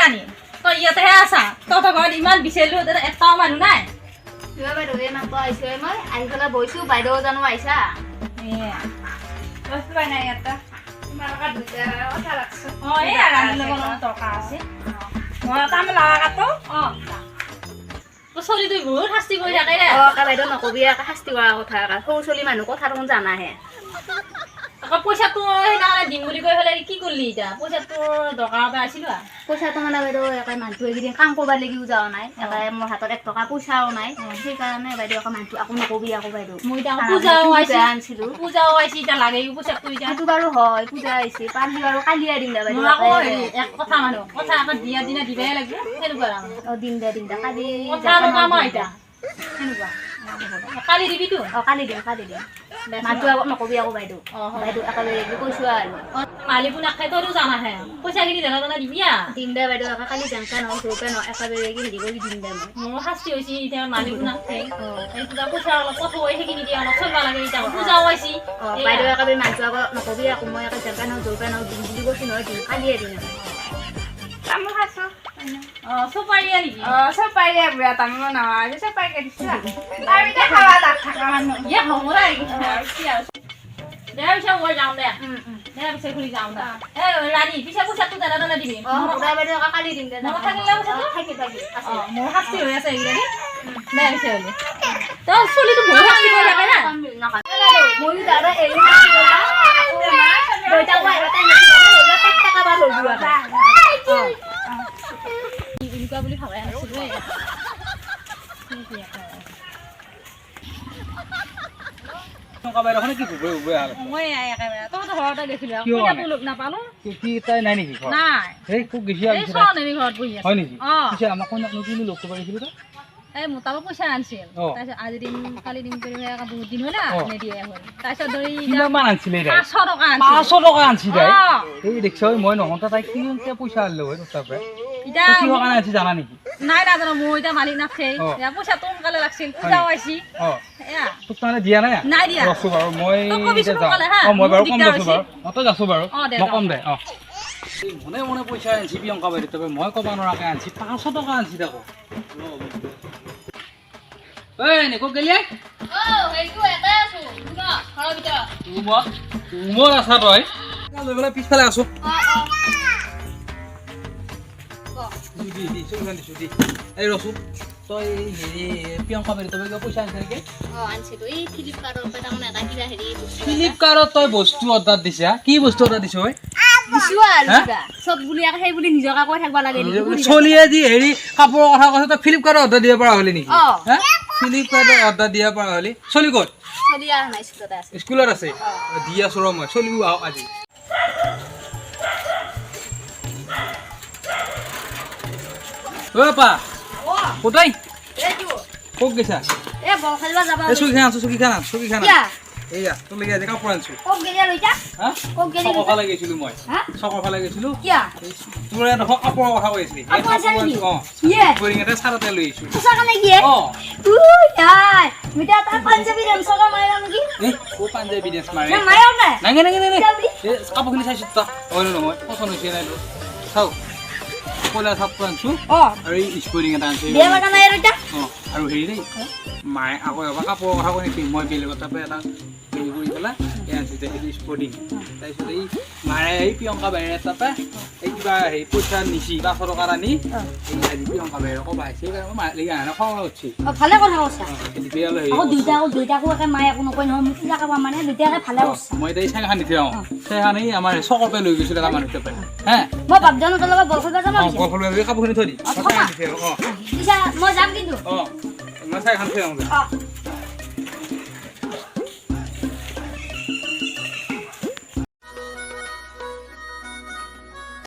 ৰাণী তই ইয়াতেহে আছা তহঁতৰ ঘৰত ইমান বিচাৰিলো এটাও মানুহ নাই বাইদেউ এই মাত্ৰ আহিছো মই আহি পেলাই বহিছো বাইদেউ জানো আহিছা নাই ইয়াতে ৰাণীৰ লগত দৰকাৰ আছে মই তাৰমানে লগা কাটো চলি তুই বহুত শাস্তি কৰি থাকে দে বাইদেউ নকবি শাস্তি কৰা কথা সৰু ছোৱালী মানুহ কথা দেখোন জানাহে আকৌ পইচাটো সেইদিনাখনে দিম বুলি কৈ পেলাই কি কৰিলি এতিয়া পইচাটো দৰকাৰতে আছিলো পইচাটো মানে বাইদেউ একে মানুহটো এইকেইদিন কাম কৰিব লাগিও যোৱা নাই একে মোৰ হাতত 1 টকা পইচাও নাই সেইকাৰণে বাইদেউ আকৌ মানুহটো আকৌ নকবি আকৌ বাইদেউ মই এতিয়া পূজাও আনিছিলো পূজাও আহিছে এতিয়া লাগেও পইচাটো এতিয়া সেইটো বাৰু হয় পূজা আহিছে পালি বাৰু কালিয়ে দিম দে বাইদেউ আকৌ এক কথা মানুহ কথা আকৌ দিয়া দিনা দিবাই লাগিব সেনেকুৱা দিম দে কালি কাম এতিয়া সেনেকুৱা কালি দিবিতো কালি দিম মানুহটো আগত নকবি আকৌ বাইদেউ বাইদেউ একেবাৰে কৈছো আৰু মালিকো নাখাই তইতো জানাহে পইচাখিনি জানা দিবি দিম দে বাইদেউ কালি জেংকা নহয় চৌকে নহয় একেবাৰে হেৰি কৰি দিম দে মই মোৰ শাস্তি হৈছে এতিয়া মালিকো নাখায় পইচা অলপ কথা হৈ সেইখিনি দিয়ে অলপ চলিব লাগে এতিয়া পূজাও আহিছে বাইদেউ একেবাৰে মানুহটো আগত নকবি আকৌ মই একে জেংকা নহয় জৌকে নহয় দিম বুলি কৈছো নহয় দিম কালিয়ে দিম তামোল খাইছো চপাৰীয়া নেকি চব পাৰিলে বুঢ়া তামোল নহয় চব পাৰিকে দিছো তাৰ ভিতৰত খাৱা তাত থকা মানুহ ইয়ে হমৰা দেয়া পিছে মই যাওঁ দে দেয়া পিছে খুলি যাওঁ দে ৰাণী পিছে পইচাটো দাদা দিবি বাইদেউ কালি দিম দে থাকিলে পইচাটো থাকি মোৰ শাস্তি হৈ আছে এইকেইটা দে পিছে হ'লে তই চলিটো বহুত শাস্তি কৰি থাকে না ময়ো দাদা এৰি এনেকুৱা বুলি ভাবাই নাছিলো মই একেবাৰে তহঁতৰ ঘৰতে দেখিলো নাপালো নাই নেকি নাই এই খুব বেছি ঘৰত বহি আছে হয় নেকি আমাক নতুন লগ কৰিব আহিছিলো এই মোটাব পইচা আনিছিল তাৰপিছত আজি দিন কালি দিন কৰি বহুত দিন হ'ল নিদিয়ে হ'ল তাৰপিছত ধৰি 500 টকা আনছি তাই এই দেখছ মই নহওঁতে তাই কিমানকে পইচা আনিলো হয় তাৰ পৰা এতিয়া কিহৰ কাৰণে আনছি জানা নেকি নাই নাজানো মই এতিয়া মালিক নাথাকে পইচা সোনকালে লাগছিল পূজাও আহিছে তোক তাৰমানে দিয়া নাই নাই দিয়া ৰচো বাৰু মই মই বাৰু কম ৰচো বাৰু তই যাছো বাৰু মই কম দে মনে মনে পইচা আনছি প্ৰিয়ংকা বাইদেউ তবে মই ক'ব নোৱাৰাকে আনছি 500 টকা আনছি তাকো এই নেকো গেলিয়ে সেইটো এটাই আছো ঘৰৰ ভিতৰত মোৰ আছা তই লৈ পেলাই পিছফালে আছো এই ৰচো তই হেৰি প্ৰিয়ংকা বাইদেউ তবে পইচা আনছি নেকি আনছিলো এই ফ্লিপকাৰ্টৰ পৰা তাৰমানে এটা কিবা হেৰি ফ্লিপকাৰ্টত তই বস্তু অৰ্ডাৰ দিছা কি বস্তু অৰ্ডাৰ দিছ ঐ চব বুলি সেই বুলি নিজকে কৈ থাকিব লাগে চলিয়ে দি হেৰি কাপোৰৰ কথা কৈছে তই ফ্লিপকাৰ্টত অৰ্ডাৰ দিব পৰা হলি নেকি ফ্লিপকাৰ্টত অৰ্ডাৰ দিব পৰা হলি চলি ক'ত স্কুলত আছে দি আছো ৰ মই চলিও আহক আজি পা কোথায় ক'ত গৈছা চকী খান এইয়া তোৰ লাগি আজি কাপোৰ আনিছো চকৰ ফালে গৈছিলো মই চকৰ ফালে গৈছিলো তোৰ এডোখৰ কাপোৰৰ কথা কৈ আছিলি এটা চাৰতে লৈ আহিছো পাঞ্জাবী ডেন্স মাৰে কাপোৰখিনি চাইছো তই নহয় পচন্দ হৈছে নাই চাও কলা চাপটো আনিছো আৰু এই স্পৰ্টিং এটা আনিছো আৰু হেৰি দেই মায়ে আকৌ এবাৰ কাপোৰৰ কথা কৈ নেকি মই বেলেগৰ তাৰপৰা এটা হেৰি কৰি পেলাই এই আনিছো সেইটো স্পৰ্টিং তাৰপিছত এই মায়ে এই প্ৰিয়ংকা বাইৰে তাৰপৰা এই কিবা হেৰি পইচা নিছি 500 টকা আনি এই আজি প্ৰিয়ংকা বাইৰে ক'ব আহিছে সেইকাৰণে মায়ে লাগি আনে খং উঠছি ভালে কথা কৈছা দুইটাকো একে মায়ে একো নকয় নহয় মোক কিবা কাপোৰ মানে দুইটাকে ভালে কৈছা মই এতিয়া চাইখান দি থওঁ চাইখান এই আমাৰ চকৰ পৰা লৈ গৈছিল এটা মানুহ তাৰপৰা হে মই বাপজনৰ লগত বল খেলিব যাম বল খেলিব কাপোৰখিনি থৈ দি মই যাম কিন্তু মই চাইখান থৈ আহোঁ